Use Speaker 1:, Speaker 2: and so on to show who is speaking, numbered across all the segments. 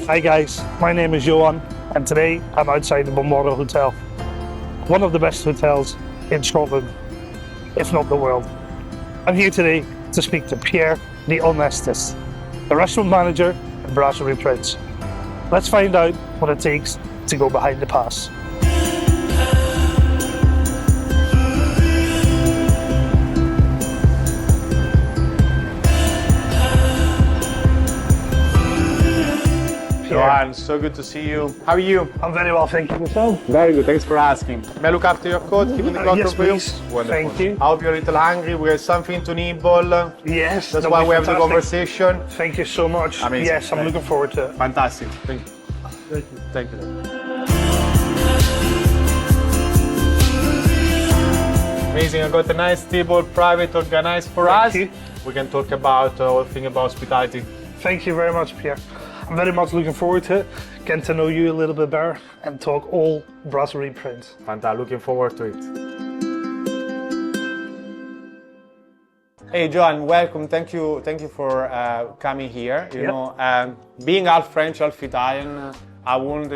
Speaker 1: Hi guys, my name is Johan and today I'm outside the Balmoral Hotel. One of the best hotels in Scotland, if not the world. I'm here today to speak to Pierre, the Honestus, the restaurant manager at Brasserie Prince. Let's find out what it takes to go behind the pass.
Speaker 2: Johan, so good to see you. How are you?
Speaker 1: I'm very well, thank you. Yourself?
Speaker 2: Very good, thanks for asking. May I look after your coat? Keeping the coat
Speaker 1: Yes,
Speaker 2: for you?
Speaker 1: please.
Speaker 2: Wonderful.
Speaker 1: Thank you.
Speaker 2: I hope you're a little hungry. We have something to nibble.
Speaker 1: Yes,
Speaker 2: That's
Speaker 1: that'll
Speaker 2: why
Speaker 1: be
Speaker 2: we have the
Speaker 1: fantastic.
Speaker 2: conversation.
Speaker 1: Thank you so much.
Speaker 2: Amazing.
Speaker 1: Yes, I'm looking forward to it.
Speaker 2: Fantastic. Thank you. Thank you. Amazing. I got a nice table, private, organized for us.
Speaker 1: Thank you.
Speaker 2: We can talk about all things about hospitality.
Speaker 1: Thank you very much, Pierre. I'm very much looking forward to it, getting to know you a little bit better and talk all Brasserie Prince.
Speaker 2: Fantastic. Looking forward to it. Hey, John, welcome. Thank you for coming here. You know, being half French, half Italian, I wouldn't,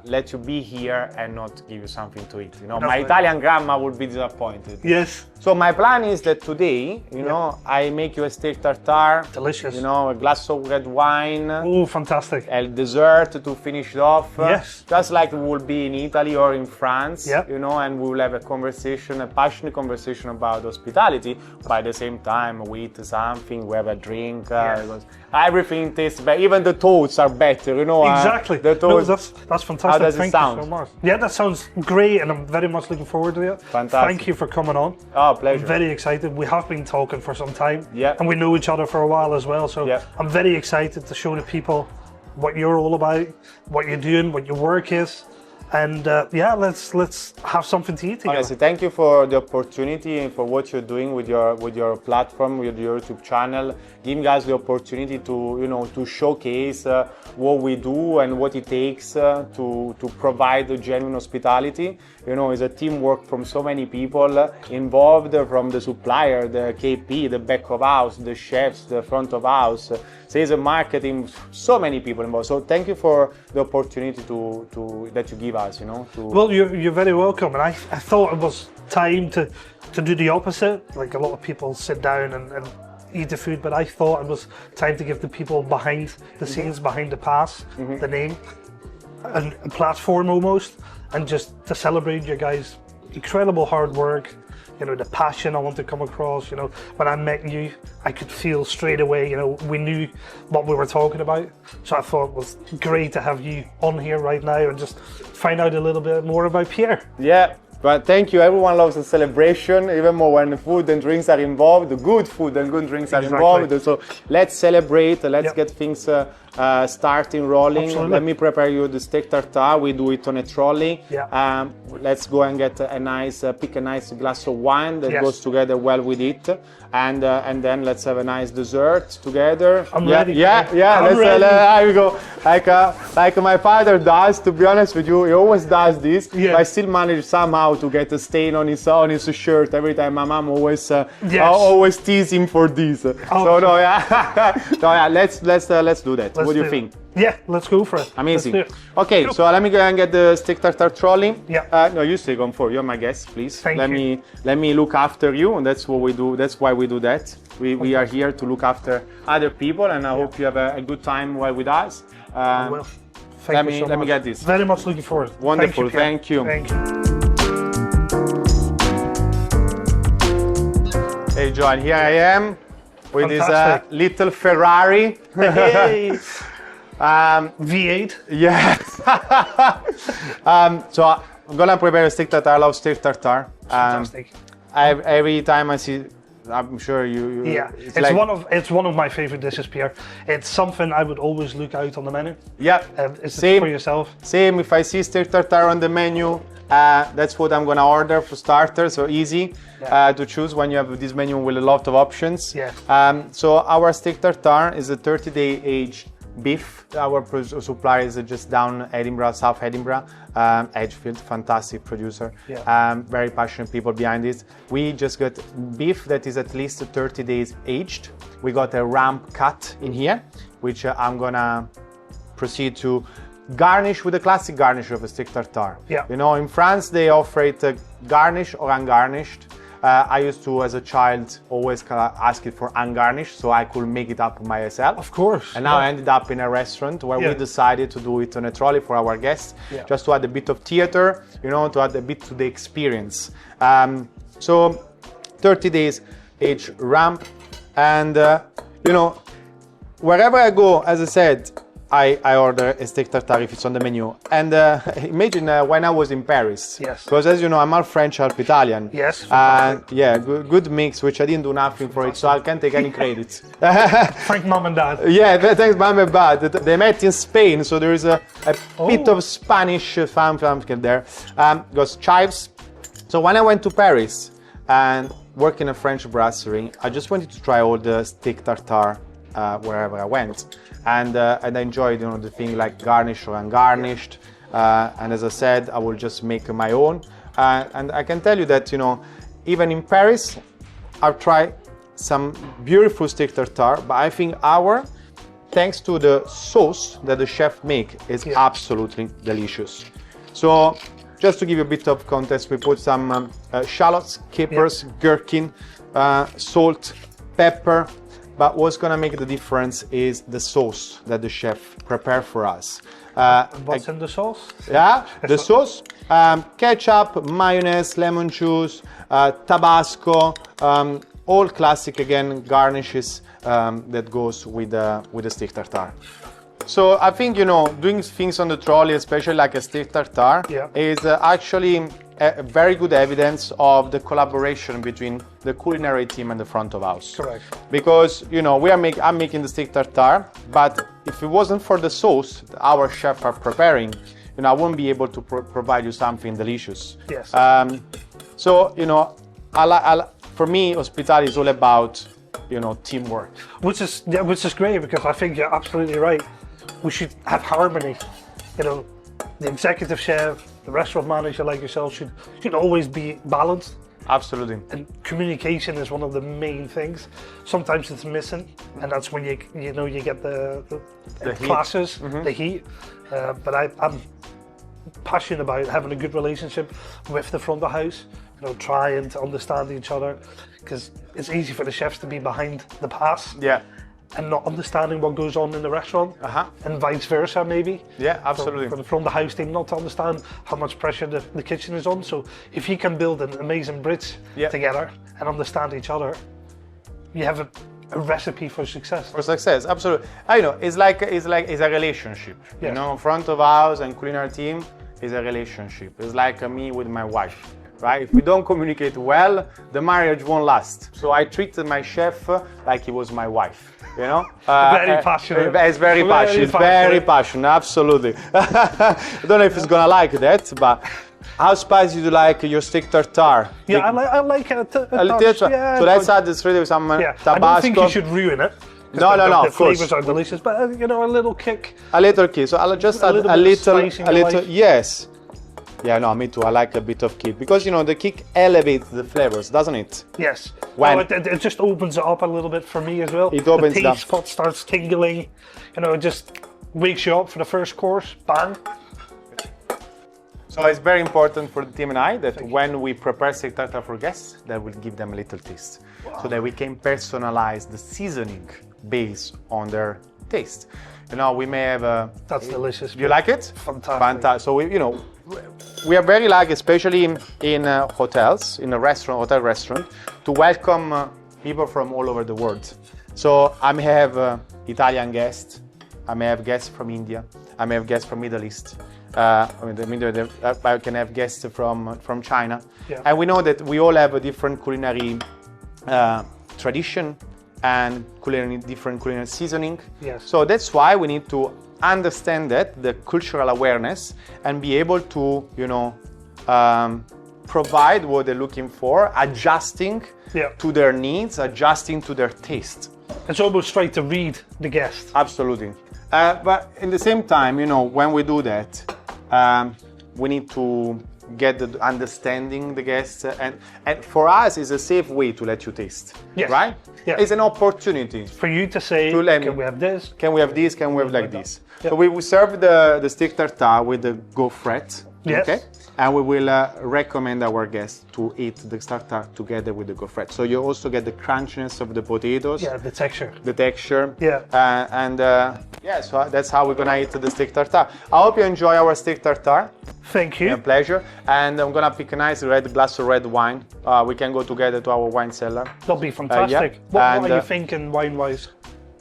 Speaker 2: let you be here and not give you something to eat. You know, my Italian grandma would be disappointed.
Speaker 1: Yes.
Speaker 2: So my plan is that today, I make you a steak tartare.
Speaker 1: Delicious.
Speaker 2: You know, a glass of red wine.
Speaker 1: Oh, fantastic.
Speaker 2: A dessert to finish it off.
Speaker 1: Yes.
Speaker 2: Just like we will be in Italy or in France.
Speaker 1: Yep.
Speaker 2: You know, and we will have a conversation, a passionate conversation about hospitality. But at the same time, we eat something, we have a drink. Everything tastes better. Even the toasts are better, you know.
Speaker 1: Exactly.
Speaker 2: The toast.
Speaker 1: No, that's fantastic.
Speaker 2: How does it
Speaker 1: Thank
Speaker 2: sound?
Speaker 1: you so much. Yeah, that sounds great, and I'm very much looking forward to it.
Speaker 2: Fantastic.
Speaker 1: Thank you for coming on.
Speaker 2: Oh, pleasure.
Speaker 1: I'm very excited. We have been talking for some time,
Speaker 2: Yeah.
Speaker 1: and we know each other for a while as well. So
Speaker 2: Yeah.
Speaker 1: I'm very excited to show the people what you're all about, what you're doing, what your work is, and let's have something to eat together.
Speaker 2: Honestly, thank you for the opportunity and for what you're doing with your platform, with your YouTube channel, giving us the opportunity to showcase what we do and what it takes to provide the genuine hospitality. You know, it's a teamwork from so many people involved, from the supplier, the KP, the back of house, the chefs, the front of house, sales and marketing, so many people involved. So thank you for the opportunity that you give us,
Speaker 1: Well, you're very welcome, and I thought it was time to do the opposite. Like a lot of people sit down and eat the food, but I thought it was time to give the people behind the scenes, behind the pass, the name, a platform almost, and just to celebrate your guys' incredible hard work. The passion I want to come across. When I met you, I could feel straight away, we knew what we were talking about. So I thought it was great to have you on here right now and just find out a little bit more about Pierre.
Speaker 2: Yeah, but thank you. Everyone loves a celebration, even more when the food and drinks are involved. The good food and good drinks are involved. So let's celebrate. Let's get things starting rolling.
Speaker 1: Absolutely.
Speaker 2: Let me prepare you the steak tartare. We do it on a trolley.
Speaker 1: Yeah.
Speaker 2: Let's go and get pick a nice glass of wine that goes together well with it, and then let's have a nice dessert together.
Speaker 1: I'm ready.
Speaker 2: Yeah.
Speaker 1: I'm ready.
Speaker 2: There we go. Like my father does. To be honest with you, he always does this.
Speaker 1: Yeah.
Speaker 2: But I still manage somehow to get a stain on his shirt every time. My mom always tease him for this. So no, yeah. Let's do that. What do you think?
Speaker 1: Yeah, let's go for it.
Speaker 2: Amazing.
Speaker 1: Let's do it.
Speaker 2: Okay,
Speaker 1: Cool.
Speaker 2: so let me go and get the steak tartare trolley.
Speaker 1: Yeah.
Speaker 2: No, you stay on for. You're my guest, please.
Speaker 1: Thank you.
Speaker 2: Let me look after you, and that's what we do. That's why we do that. We are here to look after other people, and I hope you have a good time while with us.
Speaker 1: Well,
Speaker 2: let
Speaker 1: thank you so
Speaker 2: me
Speaker 1: much.
Speaker 2: get this.
Speaker 1: Very much looking forward.
Speaker 2: Wonderful.
Speaker 1: Thank you.
Speaker 2: Thank you.
Speaker 1: Thank you.
Speaker 2: Hey, John, here I am with
Speaker 1: Fantastic.
Speaker 2: this little Ferrari.
Speaker 1: Hey. V8.
Speaker 2: Yes. So I'm gonna prepare a steak tartare. I love steak tartare.
Speaker 1: Fantastic.
Speaker 2: Every time I see, I'm sure you.
Speaker 1: Yeah, it's one of my favorite dishes, Pierre. It's something I would always look out on the menu.
Speaker 2: Yeah.
Speaker 1: Is
Speaker 2: Same
Speaker 1: it for yourself?
Speaker 2: Same. If I see steak tartare on the menu, that's what I'm gonna order for starters. So easy to choose when you have this menu with a lot of options.
Speaker 1: Yeah.
Speaker 2: So our steak tartare is a 30-day aged beef. Our supplier is just down Edinburgh, South Edinburgh, Edgefield, fantastic producer.
Speaker 1: Yeah.
Speaker 2: Very passionate people behind it. We just got beef that is at least 30 days aged. We got a ram cut in here, which I'm gonna proceed to garnish with the classic garnish of a steak tartare.
Speaker 1: Yeah.
Speaker 2: You know, in France they offer it garnish or ungarnished. I used to, as a child, always ask it for ungarnished, so I could make it up myself.
Speaker 1: Of course.
Speaker 2: And now I ended up in a restaurant where we decided to do it on a trolley for our guests, just to add a bit of theater, you know, to add a bit to the experience. So 30 days age ramp, and you know, wherever I go, as I said, I order a steak tartare if it's on the menu. And imagine when I was in Paris.
Speaker 1: Yes.
Speaker 2: Because as you know, I'm half French, half Italian.
Speaker 1: Yes.
Speaker 2: Yeah, good mix, which I didn't do nothing for it, so I can't take any credit.
Speaker 1: Thank mom and dad.
Speaker 2: Yeah, thanks mom and dad. They met in Spain, so there is a bit of Spanish fam there. Because chives. So when I went to Paris and worked in a French brasserie, I just wanted to try all the steak tartare wherever I went. And I enjoyed, you know, the thing like garnish or ungarnished. And as I said, I will just make my own. And I can tell you that, you know, even in Paris, I've tried some beautiful steak tartare, but I think thanks to the sauce that the chef make, is absolutely delicious. So just to give you a bit of context, we put some shallots, capers, gherkin, salt, pepper. But what's gonna make the difference is the sauce that the chef prepared for us.
Speaker 1: What's in the sauce?
Speaker 2: Yeah, the sauce, ketchup, mayonnaise, lemon juice, Tabasco, all classic again garnishes that goes with the steak tartare. So I think, you know, doing things on the trolley, especially like a steak tartare, is actually a very good evidence of the collaboration between the culinary team and the front of house.
Speaker 1: Correct.
Speaker 2: Because, you know, I'm making the steak tartare, but if it wasn't for the sauce that our chef are preparing, you know, I wouldn't be able to provide you something delicious.
Speaker 1: Yes.
Speaker 2: So, you know, for me, hospitality is all about, you know, teamwork.
Speaker 1: Which is great, because I think you're absolutely right. We should have harmony. You know, the executive chef, the restaurant manager like yourself should always be balanced.
Speaker 2: Absolutely.
Speaker 1: And communication is one of the main things. Sometimes it's missing, and that's when you get the clashes, the heat. But I'm passionate about having a good relationship with the front of house. You know, trying to understand each other, because it's easy for the chefs to be behind the pass.
Speaker 2: Yeah.
Speaker 1: And not understanding what goes on in the restaurant, and vice versa maybe.
Speaker 2: Yeah, absolutely.
Speaker 1: For the front of the house team not to understand how much pressure the kitchen is on. So if you can build an amazing bridge together and understand each other, you have a recipe for success.
Speaker 2: For success, absolutely. I know it's a relationship.
Speaker 1: Yes.
Speaker 2: You know, front of house and culinary team is a relationship. It's like me with my wife. Right? If we don't communicate well, the marriage won't last. So I treated my chef like he was my wife. You know,
Speaker 1: very passionate.
Speaker 2: It's very passionate. Absolutely. I don't know if he's gonna like that, but how spicy do you like your steak tartare?
Speaker 1: Yeah, I like it.
Speaker 2: A little. So let's add this with some Tabasco.
Speaker 1: I don't think you should ruin it.
Speaker 2: No.
Speaker 1: The
Speaker 2: Of course.
Speaker 1: flavors are delicious, but you know, a little kick.
Speaker 2: A little kick. So I'll just add a little. Yes. Yeah, no, me too. I like a bit of kick because, you know, the kick elevates the flavors, doesn't it?
Speaker 1: Yes. It just opens it up a little bit for me as well.
Speaker 2: It opens
Speaker 1: the taste pot starts tingling. You know, it just wakes you up for the first course. Bang.
Speaker 2: So it's very important for the team and I that when we prepare steak tartare for guests, that will give them a little taste, so that we can personalize the seasoning based on their taste. You know, we may have
Speaker 1: That's delicious.
Speaker 2: Do you like it?
Speaker 1: Fantastic.
Speaker 2: So we are very lucky, especially in hotels, in a hotel restaurant, to welcome people from all over the world. So I may have Italian guests, I may have guests from India, I may have guests from Middle East. I can have guests from China.
Speaker 1: Yeah.
Speaker 2: And we know that we all have a different culinary tradition and different culinary seasoning.
Speaker 1: Yes.
Speaker 2: So that's why we need to understand that, the cultural awareness, and be able to, you know, provide what they're looking for, adjusting to their needs, adjusting to their taste.
Speaker 1: It's almost trying to read the guest.
Speaker 2: Absolutely. But at the same time, you know, when we do that, we need to get the understanding the guests, and for us it's a safe way to let you taste.
Speaker 1: Yes.
Speaker 2: Right?
Speaker 1: Yeah.
Speaker 2: It's an opportunity
Speaker 1: For you to say,
Speaker 2: to let me-
Speaker 1: can we have this?
Speaker 2: Can we have this? Can we have like
Speaker 1: that.
Speaker 2: this?
Speaker 1: Yeah.
Speaker 2: So we serve the steak tartare with the gaufrette.
Speaker 1: Yes.
Speaker 2: Okay. And we will recommend our guests to eat the tartare together with the gaufrette. So you also get the crunchiness of the potatoes,
Speaker 1: Yeah, the texture.
Speaker 2: the texture.
Speaker 1: Yeah.
Speaker 2: Yeah, so that's how we're gonna eat the steak tartare. I hope you enjoy our steak tartare.
Speaker 1: Thank you.
Speaker 2: A pleasure. And I'm gonna pick a nice red glass of red wine. We can go together to our wine cellar.
Speaker 1: That'll be fantastic.
Speaker 2: yeah.
Speaker 1: What
Speaker 2: And,
Speaker 1: are you thinking wine-wise?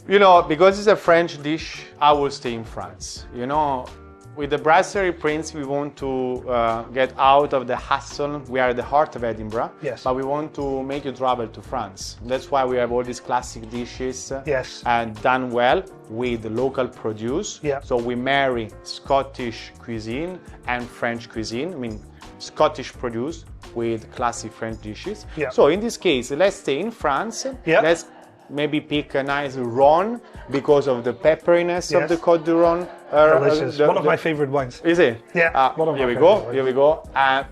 Speaker 2: You know, because it's a French dish, I will stay in France. You know, with the Brasserie Prince, we want to get out of the hassle. We are at the heart of Edinburgh,
Speaker 1: Yes.
Speaker 2: but we want to make you travel to France. That's why we have all these classic dishes
Speaker 1: Yes.
Speaker 2: and done well with the local produce.
Speaker 1: Yeah.
Speaker 2: So we marry Scottish cuisine and French cuisine. I mean, Scottish produce with classic French dishes.
Speaker 1: Yeah.
Speaker 2: So in this case, let's stay in France.
Speaker 1: Yeah.
Speaker 2: Let's maybe pick a nice Rhone because of the pepperiness of
Speaker 1: Yes.
Speaker 2: the Côte du Rhône.
Speaker 1: Delicious. One of my favorite wines.
Speaker 2: Is it?
Speaker 1: Yeah, one of
Speaker 2: here
Speaker 1: my
Speaker 2: we go.
Speaker 1: favorite
Speaker 2: Here we go.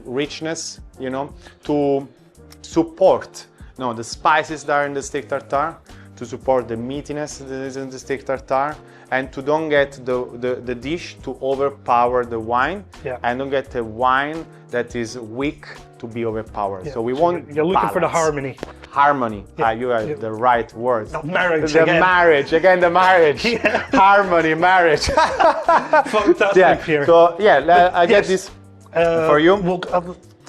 Speaker 2: Richness, you know, to support, the spices that are in the steak tartare, to support the meatiness that is in the steak tartare, and to don't get the dish to overpower the wine,
Speaker 1: Yeah.
Speaker 2: and don't get a wine that is weak to be overpowered.
Speaker 1: Yeah.
Speaker 2: So we want
Speaker 1: You're looking for the
Speaker 2: balance.
Speaker 1: harmony.
Speaker 2: Harmony.
Speaker 1: Yeah.
Speaker 2: You have
Speaker 1: Yeah.
Speaker 2: the right words.
Speaker 1: Not marriage
Speaker 2: The
Speaker 1: again.
Speaker 2: marriage again. The marriage.
Speaker 1: Yeah.
Speaker 2: Harmony, marriage.
Speaker 1: Fantastic,
Speaker 2: Yeah.
Speaker 1: Pierre.
Speaker 2: So yeah, I get
Speaker 1: Yes.
Speaker 2: this for you.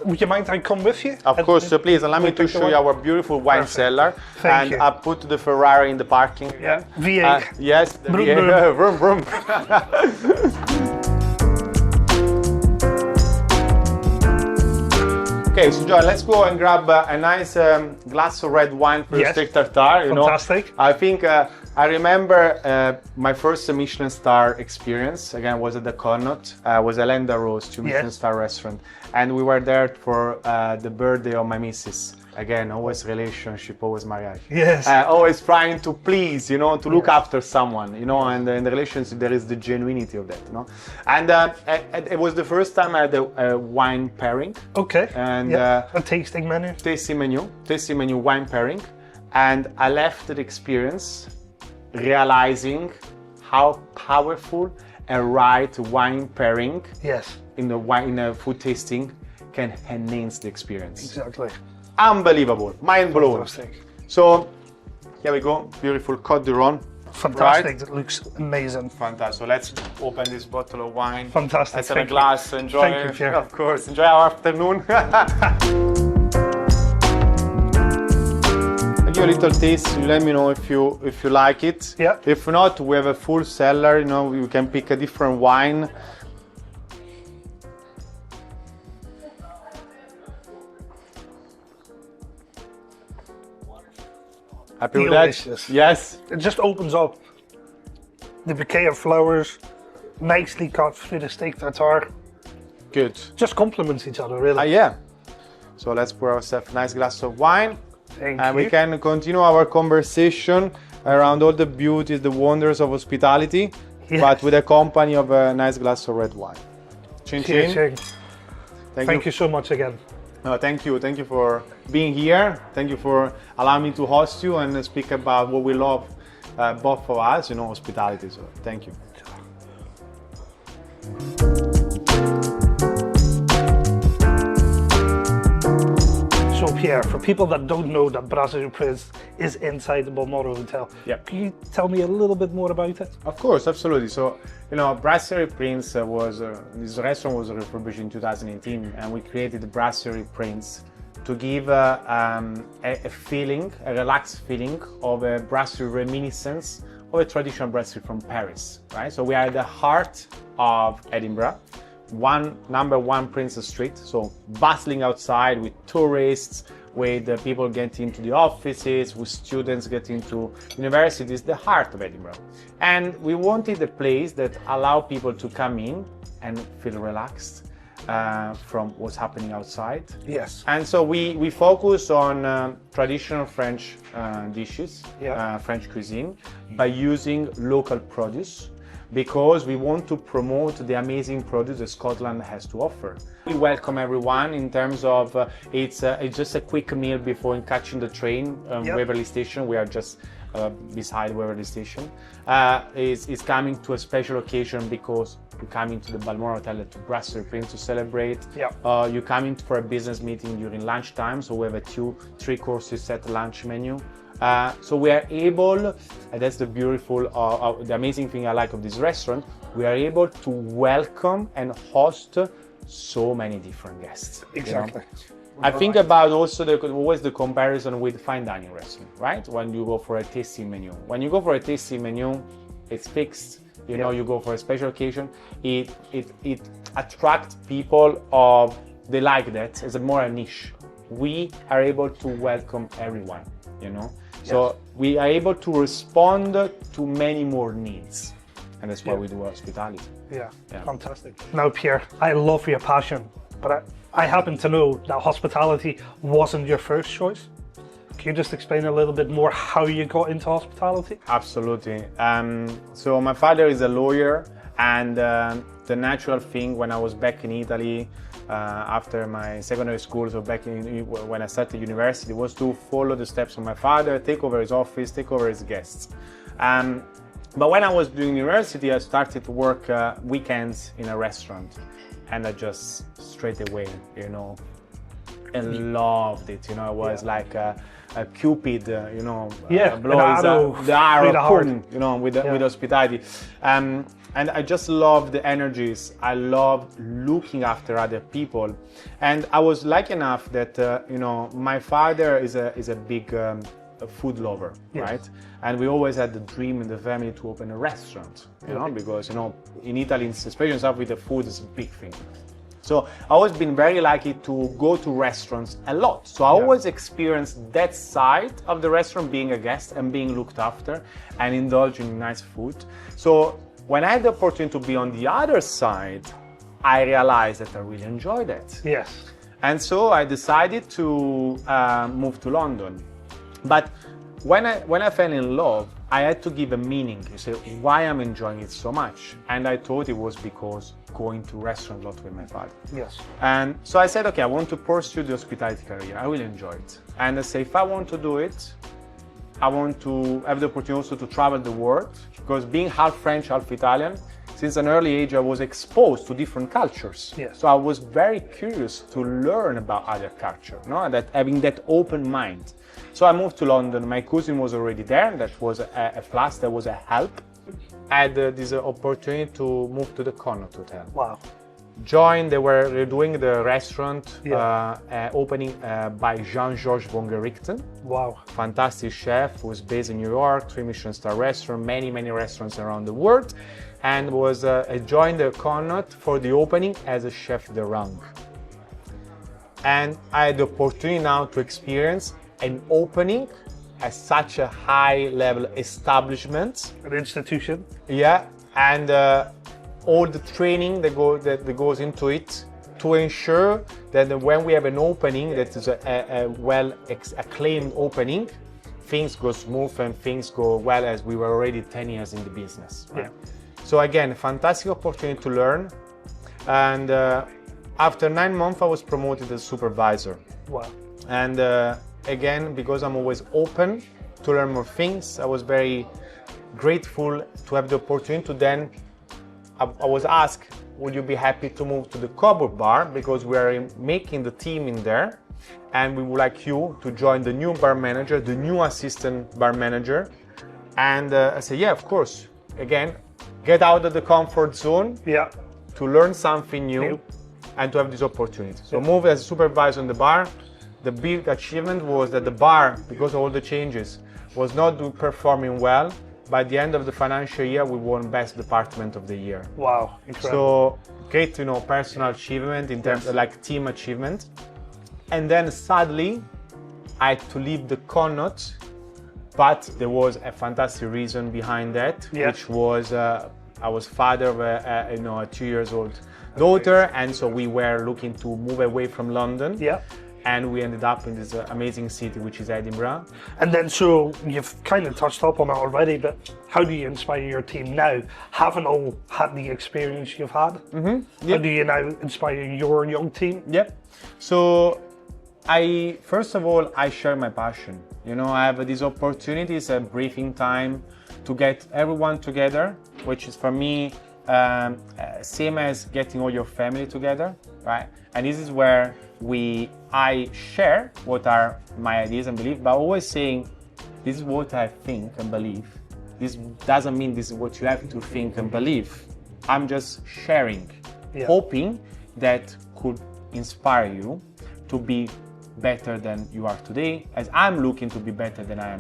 Speaker 1: Would you mind I come with you?
Speaker 2: Of course, so please allow me to
Speaker 1: pick the
Speaker 2: show you
Speaker 1: wine?
Speaker 2: our beautiful wine
Speaker 1: Perfect.
Speaker 2: cellar.
Speaker 1: Thank
Speaker 2: And
Speaker 1: you.
Speaker 2: I put the Ferrari in the parking.
Speaker 1: Yeah, V8.
Speaker 2: Yes, the
Speaker 1: Vroom,
Speaker 2: V8. Vroom, vroom. Okay, so Joy, let's go and grab a nice glass of red wine for your
Speaker 1: Yes.
Speaker 2: steak tartare.
Speaker 1: Fantastic.
Speaker 2: I think I remember my first Michelin star experience. Again, was at the Connaught. Was a Lenda Rose, two Michelin
Speaker 1: Yes.
Speaker 2: star restaurant, and we were there for the birthday of my missus. Again, always relationship, always marriage.
Speaker 1: Yes.
Speaker 2: Always trying to please, to look after someone, and in the relationship there is the genuinity of that, And it was the first time I had a wine pairing.
Speaker 1: Okay.
Speaker 2: And
Speaker 1: a tasting menu.
Speaker 2: tasting menu, wine pairing, and I left the experience realizing how powerful a right wine pairing
Speaker 1: Yes.
Speaker 2: in a food tasting can enhance the experience.
Speaker 1: Exactly.
Speaker 2: Unbelievable, mind blown.
Speaker 1: Fantastic.
Speaker 2: So here we go, beautiful Côte du Rhône.
Speaker 1: Fantastic.
Speaker 2: Right?
Speaker 1: It looks amazing.
Speaker 2: Fantastic. So let's open this bottle of wine.
Speaker 1: Fantastic.
Speaker 2: Let's have a
Speaker 1: Thank you.
Speaker 2: glass. Enjoy.
Speaker 1: Thank you, Pierre.
Speaker 2: Of course. Enjoy our afternoon. I give you a little taste. You let me know if you like it.
Speaker 1: Yeah.
Speaker 2: If not, we have a full cellar. You can pick a different wine. Happy with that?
Speaker 1: Delicious.
Speaker 2: Yes.
Speaker 1: It just opens up. The bouquet of flowers, nicely cut through the steak tartare.
Speaker 2: Good.
Speaker 1: Just complements each other, really.
Speaker 2: Yeah. So let's pour ourselves a nice glass of wine.
Speaker 1: Thank
Speaker 2: And
Speaker 1: you.
Speaker 2: we can continue our conversation around all the beauties, the wonders of hospitality,
Speaker 1: Yes.
Speaker 2: but with a company of a nice glass of red wine. Chin
Speaker 1: Cheers,
Speaker 2: chin.
Speaker 1: cheers. Thank you so much again.
Speaker 2: No, thank you. Thank you for being here. Thank you for allowing me to host you and speak about what we love, both of us, hospitality. So thank you.
Speaker 1: So Pierre, for people that don't know that Brasserie Prince is inside the Balmoral Hotel,
Speaker 2: Yep.
Speaker 1: can you tell me a little bit more about it?
Speaker 2: Of course, absolutely. So, Brasserie Prince this restaurant was refurbished in 2018, and we created the Brasserie Prince to give a feeling, a relaxed feeling of a brasserie reminiscence of a traditional brasserie from Paris, right? So we are at the heart of Edinburgh, number one Prince Street, so bustling outside with tourists, with people getting into the offices, with students getting to universities, the heart of Edinburgh. And we wanted a place that allow people to come in and feel relaxed, from what's happening outside.
Speaker 1: Yes.
Speaker 2: And so we focus on traditional French dishes, French cuisine, by using local produce, because we want to promote the amazing produce that Scotland has to offer. We welcome everyone in terms of it's just a quick meal before catching the train, Waverley Station. We are just beside Waverley Station. Is coming to a special occasion because you're coming to the Balmoral Hotel to Brasserie Prince to celebrate. You're coming for a business meeting during lunchtime, so we have a 2-3 courses set lunch menu. So we are able, and that's the beautiful, the amazing thing I like of this restaurant, we are able to welcome and host so many different guests.
Speaker 1: Exactly.
Speaker 2: I think about also always the comparison with fine dining restaurant, right? When you go for a tasting menu. When you go for a tasting menu, it's fixed. You know, you go for a special occasion. It attracts people of, they like that as a more niche. We are able to welcome everyone, you know? So we are able to respond to many more needs. And that's why we do hospitality.
Speaker 1: Yeah, fantastic. Now, Pierre, I love your passion, but I happen to know that hospitality wasn't your first choice. Can you just explain a little bit more how you got into hospitality?
Speaker 2: Absolutely. So my father is a lawyer, and the natural thing when I was back in Italy after my secondary school, so back when I started university, was to follow the steps of my father, take over his office, take over his guests. But when I was doing university, I started to work weekends in a restaurant, and I just straight away, you know, and loved it. You know, I was like a Cupid, you know, blows the arrow, you know, with hospitality. And I just love the energies. I love looking after other people. And I was lucky enough that, you know, my father is a big food lover, right? And we always had the dream in the family to open a restaurant, you know, because, you know, in Italy, especially stuff with the food, is a big thing. So I always been very lucky to go to restaurants a lot. So I always experienced that side of the restaurant, being a guest and being looked after and indulging in nice food. So when I had the opportunity to be on the other side, I realized that I really enjoyed it.
Speaker 1: Yes.
Speaker 2: And so I decided to move to London. But when I fell in love, I had to give a meaning. You say, why I'm enjoying it so much? And I thought it was because going to restaurant a lot with my father.
Speaker 1: Yes.
Speaker 2: And so I said, okay, I want to pursue the hospitality career. I will enjoy it. And I say, if I want to do it, I want to have the opportunity also to travel the world, because being half French, half Italian, since an early age, I was exposed to different cultures.
Speaker 1: Yes.
Speaker 2: So I was very curious to learn about other culture, no? That having that open mind. So I moved to London. My cousin was already there. That was a plus. That was a help. I had this opportunity to move to the Connaught Hotel.
Speaker 1: Wow.
Speaker 2: They were doing the restaurant opening by Jean-Georges von Gerichten.
Speaker 1: Wow.
Speaker 2: Fantastic chef who was based in New York, 3 Michelin star restaurant, many restaurants around the world, and was joined the Connaught for the opening as a chef de rang. And I had the opportunity now to experience an opening at such a high level establishment.
Speaker 1: An institution.
Speaker 2: Yeah, and all the training that goes into it to ensure that when we have an opening that is a well acclaimed opening, things go smooth and things go well, as we were already 10 years in the business. Right? So again, fantastic opportunity to learn. And after 9 months, I was promoted as supervisor.
Speaker 1: Wow.
Speaker 2: And again, because I'm always open to learn more things, I was very grateful to have the opportunity to then, I was asked, would you be happy to move to the Coburg bar, because we are making the team in there, and we would like you to join the new bar manager, the new assistant bar manager. And I said, yeah, of course. Again, get out of the comfort zone to learn something new and to have this opportunity. So move as a supervisor in the bar. The big achievement was that the bar, because of all the changes, was not performing well. By the end of the financial year, we won Best Department of the Year.
Speaker 1: Wow, incredible.
Speaker 2: So great, you know, personal achievement in terms of like team achievement. And then sadly, I had to leave the Connaught, but there was a fantastic reason behind that, which was I was father of a 2 years old daughter, and so we were looking to move away from London.
Speaker 1: Yeah.
Speaker 2: And we ended up in this amazing city, which is Edinburgh.
Speaker 1: And then, so you've kind of touched up on it already, but how do you inspire your team now, having all had the experience you've had? Mm-hmm. How do you now inspire your young team?
Speaker 2: Yep. So first of all, I share my passion. You know, I have these opportunities at briefing time to get everyone together, which is for me same as getting all your family together, right? And this is where I share what are my ideas and beliefs, but always saying, this is what I think and believe. This doesn't mean this is what you have to think and believe. I'm just sharing, hoping that could inspire you to be better than you are today, as I'm looking to be better than I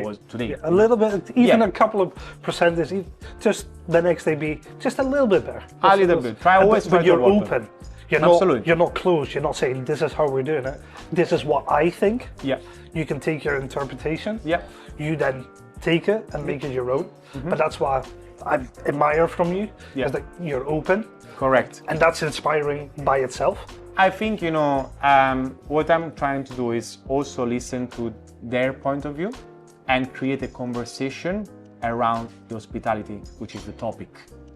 Speaker 2: was today.
Speaker 1: Yeah, a little bit, even a couple of percentages, just the next day be just a little bit better.
Speaker 2: A little bit.
Speaker 1: But you're open.
Speaker 2: Absolutely.
Speaker 1: You're not closed. You're not saying this is how we're doing it. This is what I think.
Speaker 2: Yeah.
Speaker 1: You can take your interpretation.
Speaker 2: Yeah.
Speaker 1: You then take it and make it your own. Mm-hmm. But that's what I admire from you.
Speaker 2: Yeah.
Speaker 1: Is that you're open.
Speaker 2: Correct.
Speaker 1: And that's inspiring by itself.
Speaker 2: I think, what I'm trying to do is also listen to their point of view and create a conversation around the hospitality, which is the topic,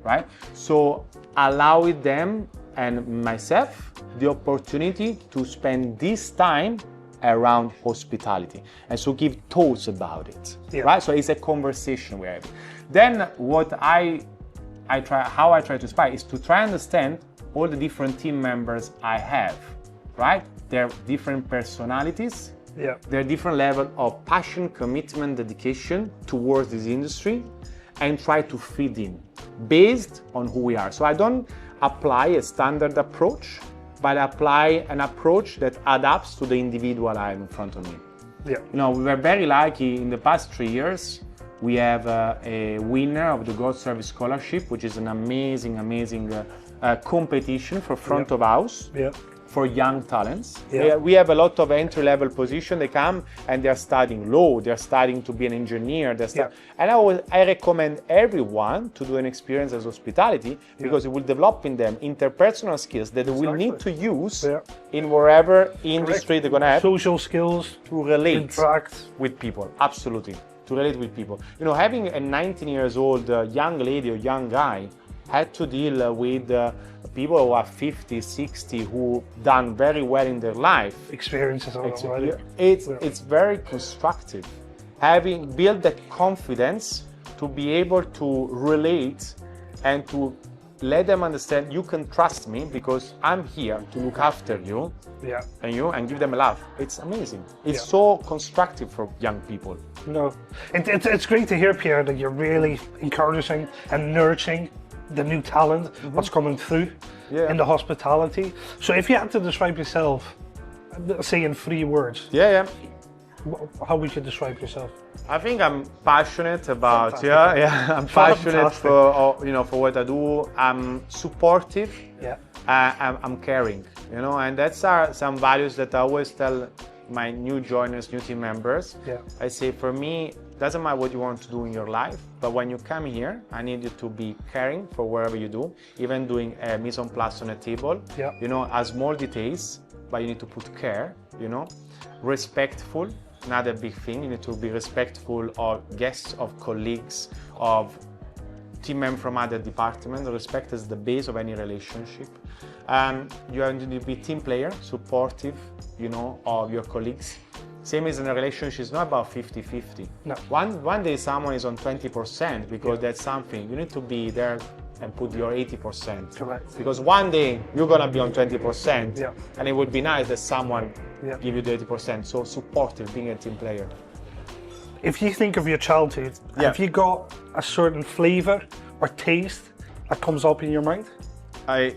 Speaker 2: right? So allowing them and myself the opportunity to spend this time around hospitality and so give thoughts about it, right? So it's a conversation we're having. Then what how I try to inspire is to try and understand all the different team members I have, right? Their different personalities, their different level of passion, commitment, dedication towards this industry, and try to fit in based on who we are. So I don't apply a standard approach, but apply an approach that adapts to the individual I have in front of me.
Speaker 1: Yeah.
Speaker 2: We were very lucky in the past 3 years. We have a winner of the Gold Service Scholarship, which is an amazing competition for front of house for young talents.
Speaker 1: Yeah.
Speaker 2: We have a lot of entry-level position. They come and they're studying law, they're studying to be an engineer. And I recommend everyone to do an experience as hospitality because it will develop in them interpersonal skills that they will need to use in wherever industry they're going to have.
Speaker 1: Social skills.
Speaker 2: To relate
Speaker 1: interact
Speaker 2: with people, absolutely. To relate with people. Having a 19 years old young lady or young guy had to deal with people who are 50, 60, who done very well in their life.
Speaker 1: Experiences already.
Speaker 2: It's very constructive. Having built that confidence to be able to relate and to let them understand you can trust me because I'm here to look after you and give them a laugh. It's amazing. It's so constructive for young people.
Speaker 1: No, it's great to hear, Pierre, that you're really encouraging and nurturing the new talent, what's coming through in the hospitality. So if you had to describe yourself, say in 3 words, how would you describe yourself?
Speaker 2: I think I'm passionate about I'm passionate for what I do. I'm supportive. I'm caring. And that's some values that I always tell my new joiners, new team members. I say, for me, doesn't matter what you want to do in your life, but when you come here, I need you to be caring for wherever you do, even doing a mise en place on a table. As small details, but you need to put care. Respectful. Another big thing, you need to be respectful of guests, of colleagues, of team members from other departments. Respect is the base of any relationship. You need to be team player, supportive, of your colleagues. Same as in a relationship, it's not about 50-50.
Speaker 1: No.
Speaker 2: One day someone is on 20% because that's something. You need to be there and put your 80%.
Speaker 1: Correct.
Speaker 2: Because one day you're gonna be on 20%, and it would be nice that someone give you the 80%. So supportive, being a team player.
Speaker 1: If you think of your childhood, have you got a certain flavor or taste that comes up in your mind?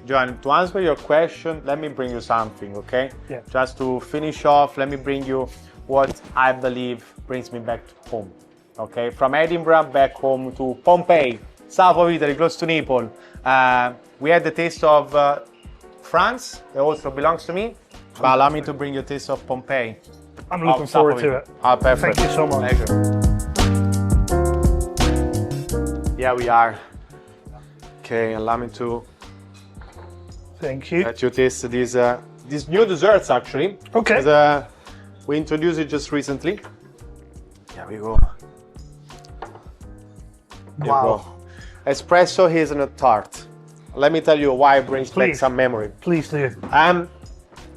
Speaker 2: John, to answer your question, let me bring you something, okay? Just to finish off, let me bring you what I believe brings me back to home, okay? From Edinburgh back home to Pompeii, south of Italy, close to Naples. We had the taste of France, that also belongs to me, but allow me to bring you a taste of Pompeii.
Speaker 1: I'm looking forward to it.
Speaker 2: Perfect.
Speaker 1: Thank you so much.
Speaker 2: Pleasure. Here we are. Okay, allow me to
Speaker 1: Thank you.
Speaker 2: let you taste these new desserts actually.
Speaker 1: Okay.
Speaker 2: As, we introduced it just recently. Here we go. Here
Speaker 1: Wow.
Speaker 2: we go. Espresso hazelnut tart. Let me tell you why it brings back
Speaker 1: Please.
Speaker 2: some memory.
Speaker 1: Please do.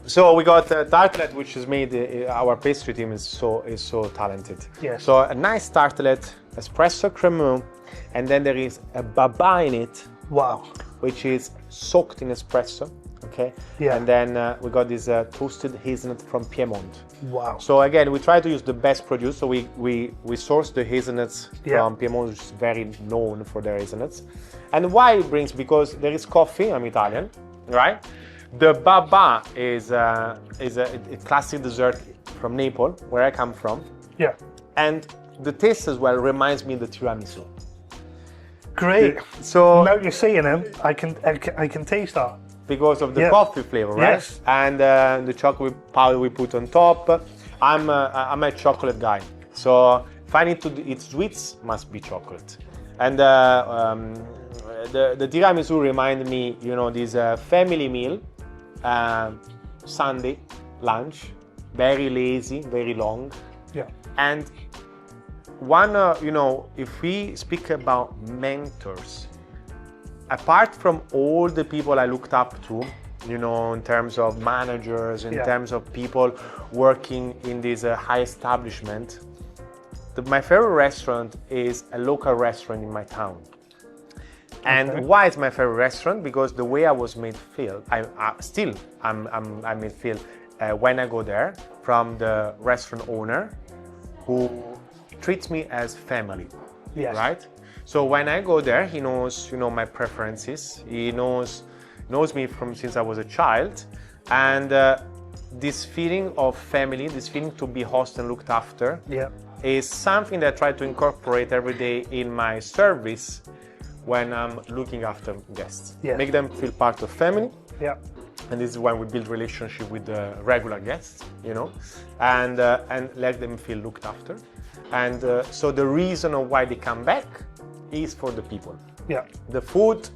Speaker 2: So we got tartlet, which is made. Our pastry team is so talented.
Speaker 1: Yes.
Speaker 2: So a nice tartlet, espresso cremeux, and then there is a baba in it,
Speaker 1: Wow.
Speaker 2: which is soaked in espresso. Okay.
Speaker 1: Yeah.
Speaker 2: And then we got this toasted hazelnut from Piedmont.
Speaker 1: Wow.
Speaker 2: So again, we try to use the best produce. So we source the hazelnuts from Piedmont, which is very known for their hazelnuts. And why it brings? Because there is coffee. I'm Italian, right? The baba is a classic dessert from Naples, where I come from.
Speaker 1: Yeah.
Speaker 2: And the taste as well reminds me of the tiramisu.
Speaker 1: Great.
Speaker 2: So
Speaker 1: Now you're saying it, I can taste that.
Speaker 2: because of the coffee flavor, right?
Speaker 1: Yes.
Speaker 2: And the chocolate powder we put on top. I'm a chocolate guy, so if I need to eat sweets, must be chocolate. And the tiramisu reminded me, this family meal, Sunday lunch, very lazy, very long.
Speaker 1: Yeah.
Speaker 2: And one, if we speak about mentors, apart from all the people I looked up to, in terms of managers, in terms of people working in this high establishment, my favorite restaurant is a local restaurant in my town. And why is my favorite restaurant? Because the way I was made feel, I'm made feel when I go there from the restaurant owner, who treats me as family.
Speaker 1: Yes.
Speaker 2: Right? So when I go there, he knows, my preferences. He knows me from since I was a child, and this feeling of family, this feeling to be hosted and looked after, is something that I try to incorporate every day in my service when I'm looking after guests. Make them feel part of family.
Speaker 1: Yeah.
Speaker 2: And this is when we build relationship with the regular guests, and let them feel looked after. And so the reason of why they come back is for the people.
Speaker 1: Yeah.
Speaker 2: The food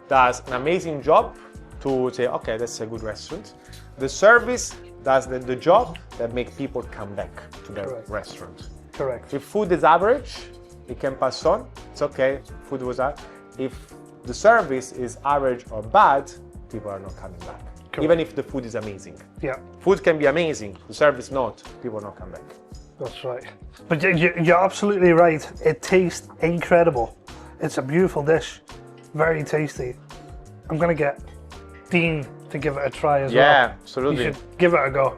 Speaker 2: does an amazing job to say, okay, that's a good restaurant. The service does the job that makes people come back to the restaurant.
Speaker 1: Correct.
Speaker 2: If food is average, it can pass on. It's okay, food was average. If the service is average or bad, people are not coming back. Correct. Even if the food is amazing.
Speaker 1: Yeah.
Speaker 2: Food can be amazing, the service not, people not come back.
Speaker 1: That's right. But you're absolutely right. It tastes incredible. It's a beautiful dish. Very tasty. I'm going to get Dean to give it a try as well.
Speaker 2: Yeah, absolutely.
Speaker 1: You should give it a go.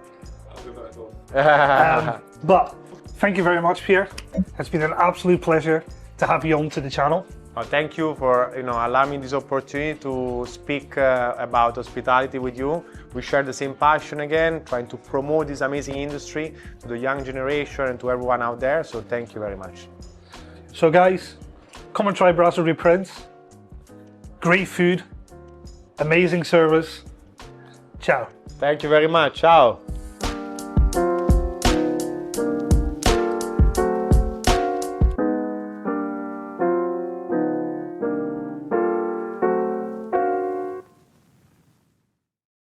Speaker 3: I'll give it a go.
Speaker 1: But thank you very much, Pierre. It's been an absolute pleasure to have you on to the channel.
Speaker 2: Thank you for allowing me this opportunity to speak about hospitality with you. We share the same passion again, trying to promote this amazing industry to the young generation and to everyone out there. So thank you very much.
Speaker 1: So guys, come and try Brasserie Prince. Great food, amazing service. Ciao.
Speaker 2: Thank you very much. Ciao.